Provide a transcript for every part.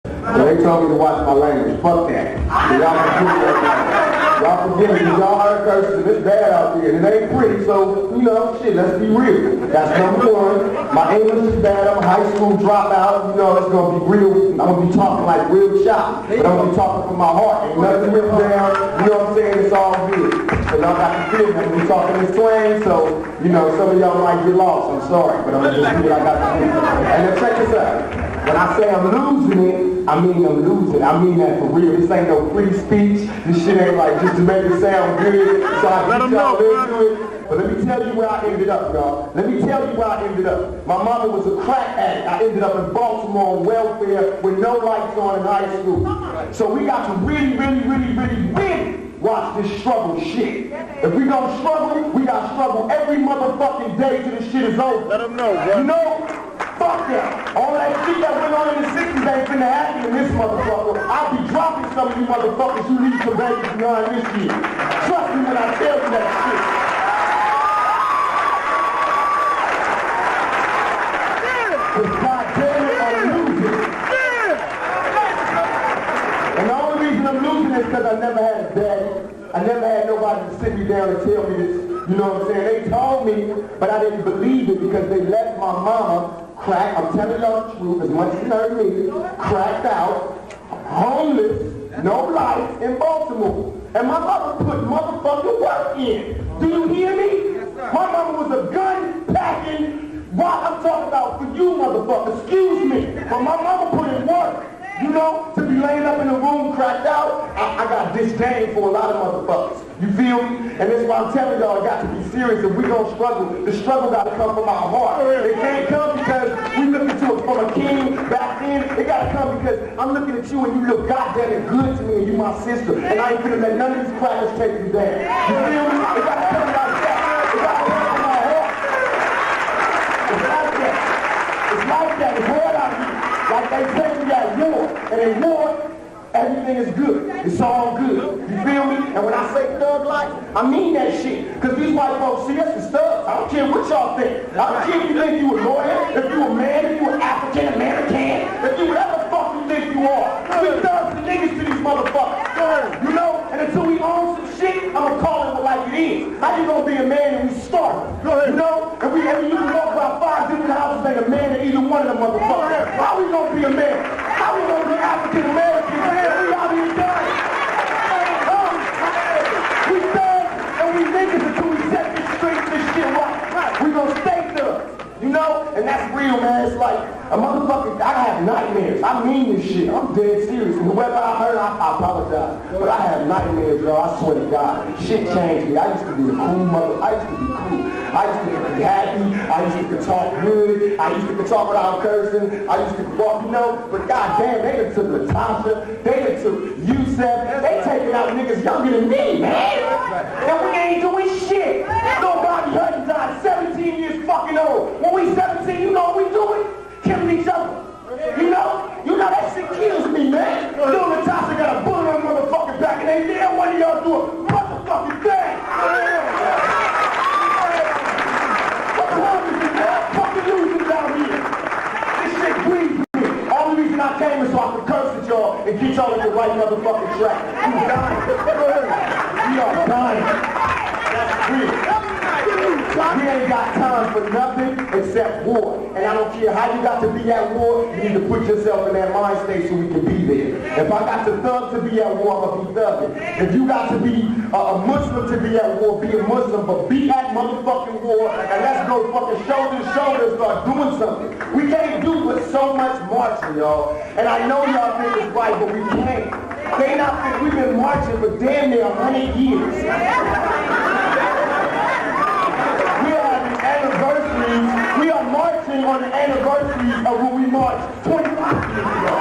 So they told me to watch my language. Fuck that. So y'all forgive me. Y'all heard curses and it's bad out there. And it ain't pretty, so, you know, shit, let's be real. That's number one. My English is bad. I'm a high school dropout. You know, it's going to be real. I'm going to be talking like real shop. But I'm going to be talking from my heart. Ain't nothing written down. You know what I'm saying? It's all good. So y'all got to feel me. I'm going to be talking this twang, so, you know, some of y'all might get lost. I'm sorry. But I'm going to just do what I got to do. And then check this out. When I say I'm losing it, I mean I'm losing it. I mean that for real. This ain't no free speech. This shit ain't like just to make it sound good. So I get y'all into it. But let me tell you where I ended up, y'all. Let me tell you where I ended up. My mama was a crack addict. I ended up in Baltimore on welfare with no lights on in high school. So we got to really watch this struggle shit. If we gonna struggle, we gotta struggle every motherfucking day till this shit is over. Let them know, bro. You know? Fuck that. All that shit that went on in the 60s ain't finna happen in this motherfucker. I'll be dropping some of you motherfuckers who leave some babies behind this shit. Trust me when I tell you that shit. Cause goddamn it, I'm losing. And the only reason I'm losing is because I never had a daddy. I never had nobody to sit me down and tell me this. You know what I'm saying? They told me, but I didn't believe it because they left my mama cracked. I'm telling y'all the truth, as much as you heard me, cracked out, homeless, no life in Baltimore. And my mother put motherfucking work in. Do you hear me? My mama was a gun packing, what I'm talking about for you motherfuckers, excuse me. But my mama put in work. You know, to be laying up in a room cracked out, I got disdain for a lot of motherfuckers. You feel me? And that's why I'm telling y'all, I got to be serious. If we gonna struggle, the struggle got to come from our heart. It can't come because we looking to it from a king back then. It got to come because I'm looking at you and you look goddamn it good to me and you my sister. And I ain't gonna let none of these crackers take you down. You feel me? It got to come like that. It got to come from my heart. It's like that. It's like that. It's hard out here. Like they say we got war, and in war, everything is good. It's all good. You feel me? And when I say thug life, I mean that shit. Because these white folks see us as thugs. I don't care what y'all think. I don't care if you think you a lawyer, if you a man, if you an African American, if you whatever the fuck you think you are. We thugs and niggas to these motherfuckers. You know? And until we own some shit, I'ma call it like it is. How you gonna be a man and we starve? You know? And you can walk by 5 different houses and a man in either one of them motherfuckers. How we gonna be a man? How we gonna be African American? We out here dying. We thugs and we niggas until we set this straight, this shit right. We gonna stay thugs. You know? And that's real, man. It's like a motherfucker, I have nightmares. I mean this shit. I'm dead serious. And whoever I heard, I apologize. But I have nightmares, y'all. I swear to God. Shit changed me. I used to be a cool mother. I used to be cool. I used to be happy. I used to talk good. I used to talk without cursing. I used to walk, you know. But goddamn, they done took Latasha. They done took Yusef. They taking out niggas younger than me, man. And we ain't doing shit. Nobody Hutton died 17 years fucking old. When we 17, you know what we doing? Killing each other. You know that shit kills me, man. Little Natasha got a bullet on the motherfucking back and ain't there one of y'all do a motherfucking thing. What the hell is this, man? Fucking losing down here. This shit grieves me. All the reason I came is so I could curse at y'all and get y'all at the right motherfucking track. We dying. We are dying. That's real. We ain't got time for nothing except war. And I don't care how you got to be at war, you need to put yourself in that mind state so we can be there. If I got to thug to be at war, I'm going to be thugging. If you got to be a Muslim to be at war, be a Muslim, but be at motherfucking war, and let's go fucking shoulder to shoulder and start doing something. We can't do but so much marching, y'all. And I know y'all think it's right, but we can't. They not think we've been marching for damn near 100 years. We are marching on the anniversary of when we marched 25 years ago.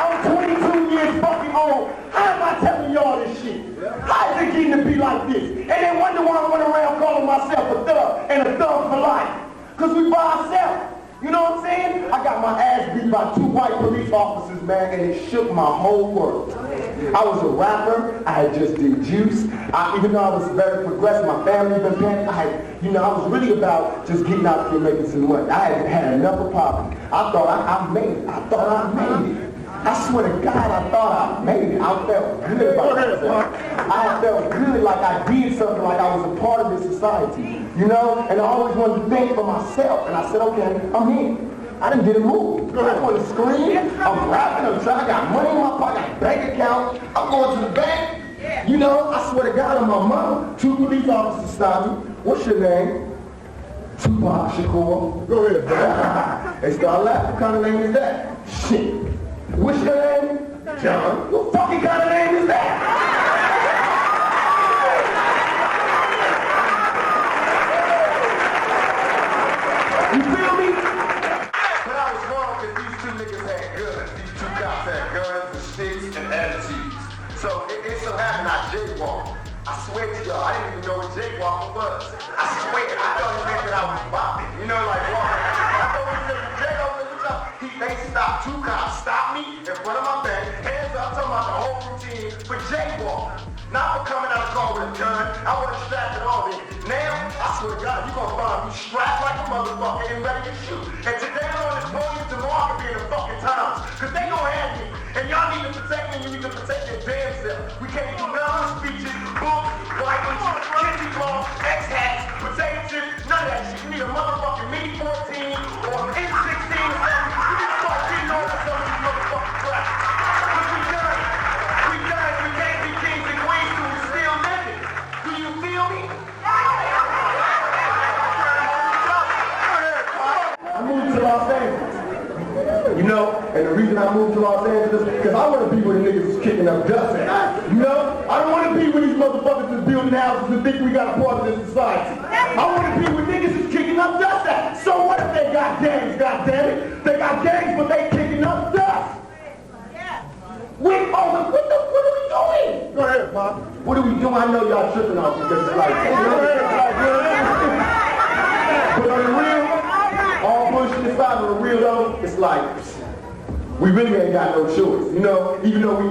I'm 22 years fucking old. How am I telling y'all this shit? How is it getting to be like this? And they wonder why I run around calling myself a thug and a thug for life. Because we by ourselves. You know what I'm saying? I got my ass beat by 2 white police officers, man, and it shook my whole world. I was a rapper. I had just did Juice. Even though I was very progressive, my family been paying. I was really about just getting out there making some money. I had enough of poverty. I thought I made it. I thought I made it. I swear to God, I thought I made it. I felt good about myself. I felt good like I did something, like I was a part of this society. And I always wanted to think for myself. And I said, okay, I'm here. I didn't get a move. I want to scream. I'm rapping. I got money in my pocket. I got a bank account. I'm going to the bank. I swear to God, on my mama, 2 police officers stopped me. What's your name? Tupac Shakur. Go ahead, bro. They start laughing. What kind of name is that? Shit. What's your name? John. What fucking kind of name is that? You feel me? But I was wrong because these 2 niggas had guns. These 2 cops had guns and sticks and attitudes. So it so happened I jaywalked. I swear to y'all, I didn't even know what jaywalking was. I swear, I thought he meant that I was bopping. Like walking. I thought when he said they stopped, 2 cops stopped me in front of my bank, hands up, talking about the whole routine for jaywalking. Not for coming out of the car with a gun. I wasn't strapped at all. Now, I swear to God, you gonna find me strapped like a motherfucker and ready to shoot. And today I'm on this podium, tomorrow I could be in the fucking Times. Cause they gonna have me. And y'all need to protect me, you need to protect your damn self. We can't do none of speeches, books, rifles, kidney cloth, X-hats, potato chips, none of that shit. You need a motherfucking Mini 14 or an N16 or something. You need to start getting over some of these motherfucking crap. Cause we done. We can't be kings and queens till we're still living. Do you feel me? I moved to Los Angeles. And the reason I moved to Los Angeles, because I want to be where the niggas is kicking up dust at. I don't want to be where these motherfuckers is building houses and think we got a part of this society. I want to be where niggas is kicking up dust at. So what if they got gangs, goddammit? They got gangs, but they kicking up dust. What are we doing? Go ahead, Pop. What are we doing? I know y'all tripping off because it's like, but on the real, all bullshit aside, on the real though, it's like, we really ain't got no choice, even though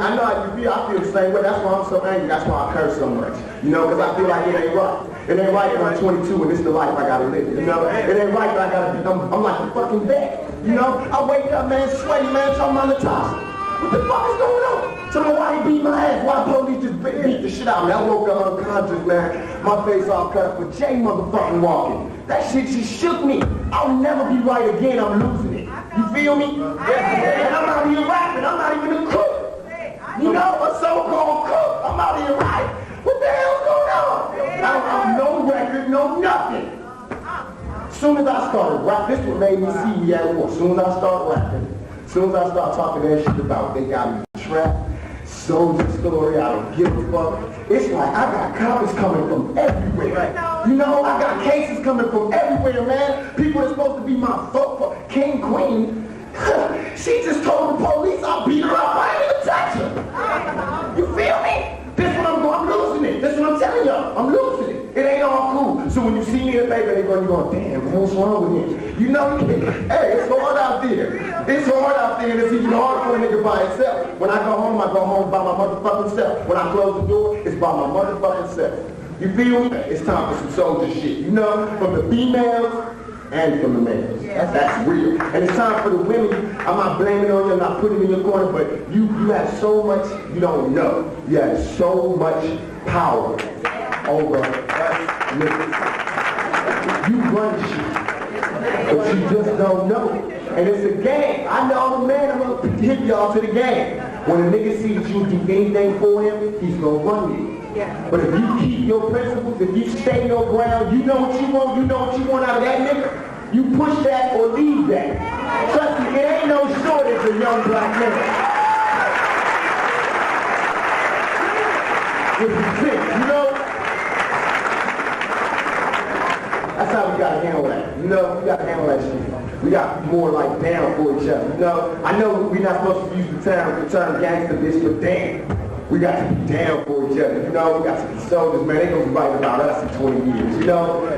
I know how you feel, I feel the same way. That's why I'm so angry, that's why I curse so much, because I feel like it ain't right. It ain't right that I'm 22 and this is the life I gotta live, It ain't right that I gotta be, I'm like a fucking vet, I wake up, man, sweaty, man, talking about the top. What the fuck is going on? Tell me why he beat my ass, why police just beat the shit out of me. I woke up unconscious, man, my face all cut up with Jay motherfucking walking. That shit just shook me. I'll never be right again, I'm losing it. You feel me? Yeah. And I'm not even rapping, I'm not even a cook. A so-called cook. I'm out here rapping. What the hell's going on? I'm no record, no nothing. As soon as I started rapping, this is what made me see me at war. As soon as I started rapping, as soon as I start talking that shit about they got me trapped, soldier story, I don't give a fuck. It's like I got copies coming from everywhere. I got cases coming from everywhere, man. People that's supposed to be my folk, king, queen. She just told the police I'll beat her up. I ain't even touch her. You feel me? This what I'm doing. I'm losing it. That's what I'm telling y'all. I'm losing it. It ain't all cool. So when you see me in the paper, you're going, damn, man, what's wrong with him? Hey, it's hard out there. It's hard out there, and it's even harder for a nigga by himself. When I go home by my motherfucking self. When I close the door, it's by my motherfucking self. You feel me? It's time for some soldier shit, from the females and from the males. That's real. And it's time for the women. I'm not blaming on you, I'm not putting you in your corner, but you have so much you don't know. You have so much power over us niggas. You run shit, but you just don't know. And it's a game. I know the man, I'm gonna hit y'all to the game. When a nigga sees you do anything for him, he's gonna run you. But if you keep your principles, if you stay your ground, you know what you want out of that nigga, you push that or leave that. Trust me, it ain't no shortage of young black men. If you think, that's how we gotta handle that. We gotta handle that shit. We got to be more like down for each other. I know we're not supposed to use the term gangster bitch, but damn. We got to be down for each other, we got to be soldiers, man. They gonna be writing about us in 20 years,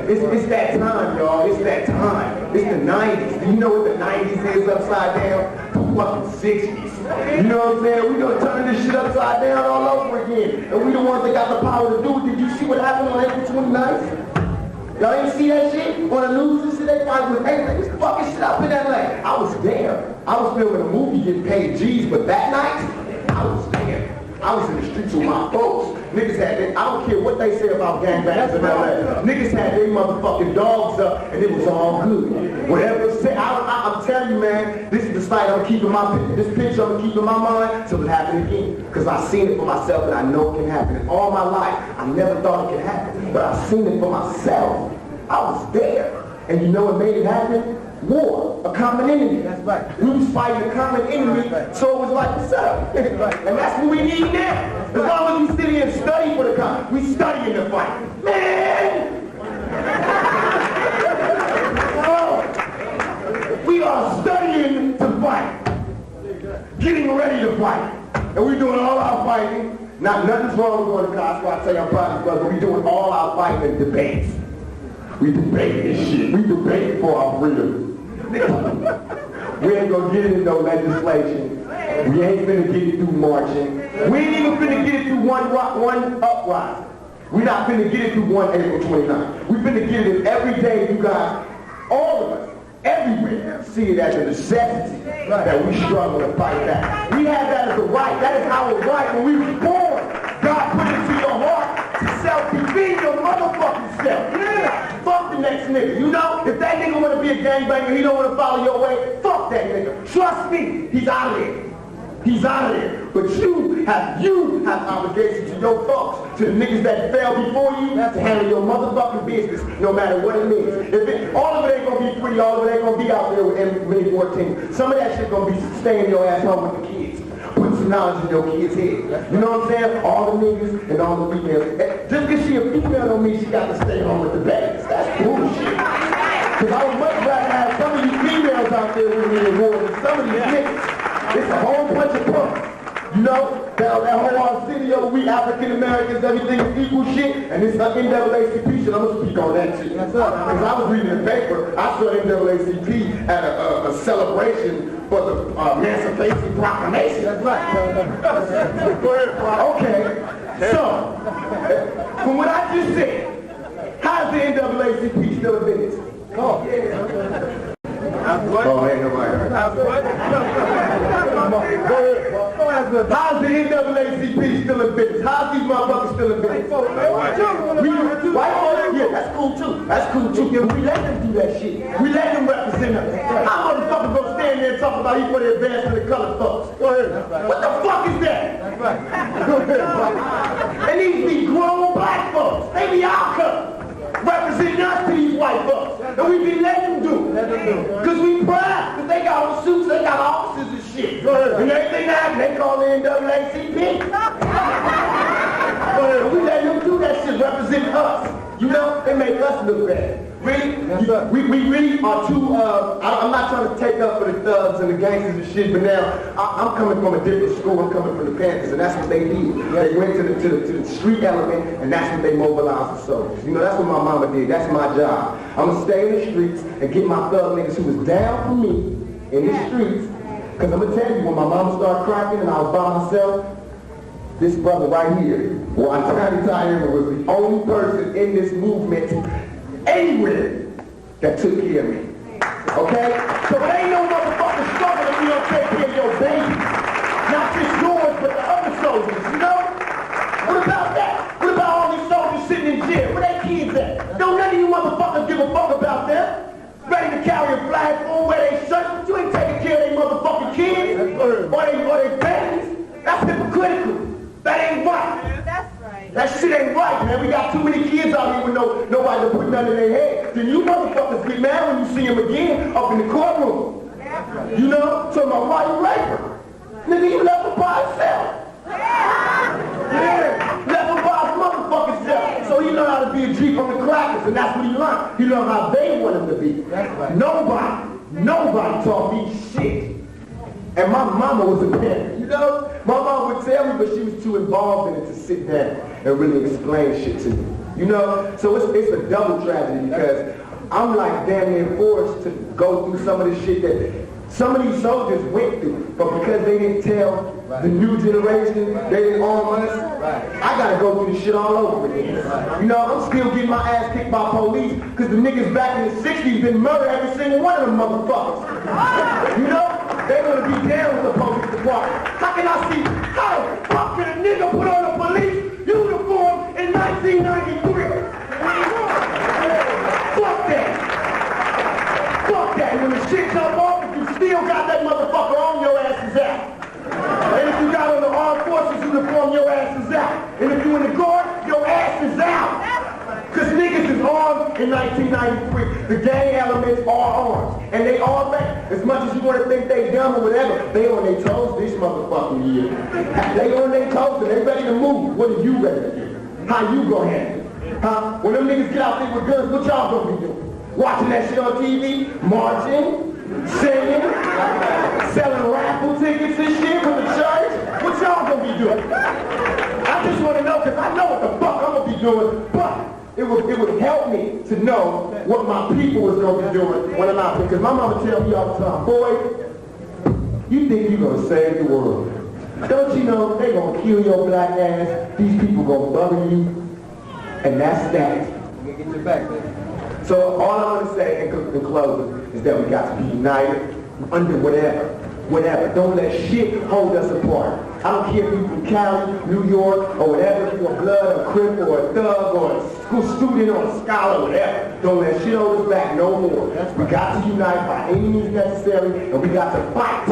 It's that time, y'all. It's that time. It's the 90s. Do you know what the 90s is upside down? The fucking 60s. You know what I'm saying? We gonna turn this shit upside down all over again. And we the ones that got the power to do it. Did you see what happened on April 29th? Y'all ain't see that shit on the news and shit? They probably was, hey, this fucking shit up in LA. I was there. I was filming a movie getting paid G's, but that night, I was there. I was in the streets with my folks. Niggas had their, I don't care what they say about gangbangs in LA. Niggas had their motherfucking dogs up and it was all good. Whatever it said, I'm telling you, man, this is the sight I'm keeping this picture I'm keeping in my mind till it happen again. Because I've seen it for myself and I know it can happen. In all my life, I never thought it could happen. But I've seen it for myself. I was there. And you know what made it happen? War, a common enemy. That's right. We was fighting a common enemy, so it was like, what's up? And that's what we need now. As long as we sit here and study for the common, we studying the fight. Man! Oh, we are studying to fight. Getting ready to fight. And we're doing all our fighting. Nothing's wrong with going to class, so I tell you I'm proud of you, brother. We're doing all our fighting in debates. We debate this shit. We debate for our freedom. We ain't gonna get it in no legislation. We ain't finna get it through marching. We ain't even finna get it through one uprising. We not finna get it through one April 29th. We finna get it every day, you guys, all of us, everywhere, see it as a necessity that we struggle to fight back. We have that as a right. That is our right when we were born. God put it into your heart to self-defeat your motherfucking self. Fuck the next nigga. You know, if that nigga want to be a gangbanger, he don't want to follow your way, fuck that nigga. Trust me, he's out of there. He's out of there. But you have obligations to your folks, to the niggas that fell before you, to handle your motherfucking business, no matter what it is. All of it ain't gonna be pretty, all of it ain't gonna be out there with many 14. Some of that shit gonna be staying your ass home with the kids. Putting some knowledge in your kids' head. You know what I'm saying? All the niggas and all the females. Just because she a female don't mean she got to stay home with the babies. That's bullshit. Because I would much rather have some of you females out there with me in war than some of these niggas. It's a whole bunch of punks. You know, that whole city of we African Americans, everything is equal shit, and this NAACP shit, I'm gonna speak on that shit. Because I was reading the paper, I saw NAACP at a celebration for the Emancipation Proclamation. That's right. Okay, so, from what I just said, how is the NAACP still in business? Oh, ain't nobody heard. How's the NAACP still in business? How's these motherfuckers still in business? Yeah, that's cool too. That's cool too. Yeah, we let them do that shit. We let them represent us. How motherfuckers gonna stand there and talk about equal advance to the colored folks? Go ahead. What the fuck is that? That's right. Go ahead. And these be grown black folks. They be our color. Representing us to these white folks. And we be letting them do it. Because we proud. Because they got all the suits, they got offices and shit. And everything that they call the NAACP. We let them do that shit, represent us. You know, they make us look bad. Really? We really are too, I'm not trying to take up for the thugs and the gangsters and shit, but now I'm coming from a different school. I'm coming from the Panthers, and that's what they did. They went to the street element, and that's what they mobilized the soldiers. You know, that's what my mama did. That's my job. I'm going to stay in the streets and get my thug niggas who was down for me in the streets. Because I'm going to tell you, when my mama started cracking and I was by myself, this brother right here, Tiny Tyler, was the only person in this movement anywhere that took care of me. Okay? So it ain't no motherfucking struggle if we don't take care of your baby. Not just yours, but the other soldiers, you know? What about that? What about all these soldiers sitting in jail? Where their kids at? Don't none of you motherfuckers give a fuck about them. Ready to carry a flag for them, wear they shirts, but you ain't taking care of their motherfucking kids or their families. That's hypocritical. That ain't right. That's right. That shit ain't right, man. We got too many kids out here with nobody to put nothing in their head. Then you motherfuckers get mad when you see them again up in the courtroom. You know? So my why you rape her? Nigga, you left her by herself. Yeah, left her by his motherfucking self. So he learned how to be a G from the crackers, and that's what he learned. He learned how they want him to be. Nobody taught me shit. And my mama was a parent, you know? My mom would tell me, but she was too involved in it to sit down and really explain shit to me. You know? So it's a double tragedy because I'm like damn near forced to go through some of the shit that Some of these soldiers went through, but because they didn't tell the new generation, they didn't arm us, I gotta go through this shit all over again. You know, I'm still getting my ass kicked by police because the niggas back in the 60s been murdered every single one of them motherfuckers. You know, they wanna be down with the police department. How can I see, how the fuck can a nigga put on a police uniform in 1993? Fuck that. Fuck that. When the shit come off, if you still got that motherfucker on, your ass is out. And if you got on the armed forces uniform, your ass is out. And if you in the guard, your ass is out. Because niggas is armed in 1993. The gang elements are armed. And they all back. As much as you want to think they dumb or whatever, they on their toes this motherfucking year. They on their toes and they ready to move. What are you ready to do? How you gonna handle it? Huh? When them niggas get out there with guns, what y'all gonna be doing? Watching that shit on TV, marching, singing, selling raffle tickets and shit from the church. What y'all gonna be doing? I just want to know, because I know what the fuck I'm gonna be doing, but it would help me to know what my people is gonna be doing when I'm out there. Because my mama tell me all the time, boy, you think you're gonna save the world. Don't you know they gonna kill your black ass, these people gonna bugger you, and that's that. You get your back there. So all I want to say in closing is that we got to be united under whatever. Don't let shit hold us apart. I don't care if you're from Cali, New York, or whatever, if you're a blood, or a crip, or a thug, or a school student, or a scholar, whatever. Don't let shit hold us back no more. We got to unite by any means necessary, and we got to fight.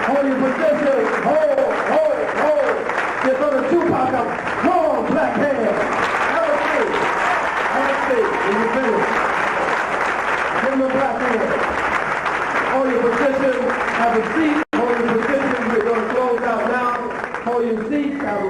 Hold your position. Hold. There's on the Tupac album. Hold, black hands. Have a seat. When you finish. Give them a black hand. Hold your position. Have a seat. Hold your position. We're going to close out now. Hold your seat. Have a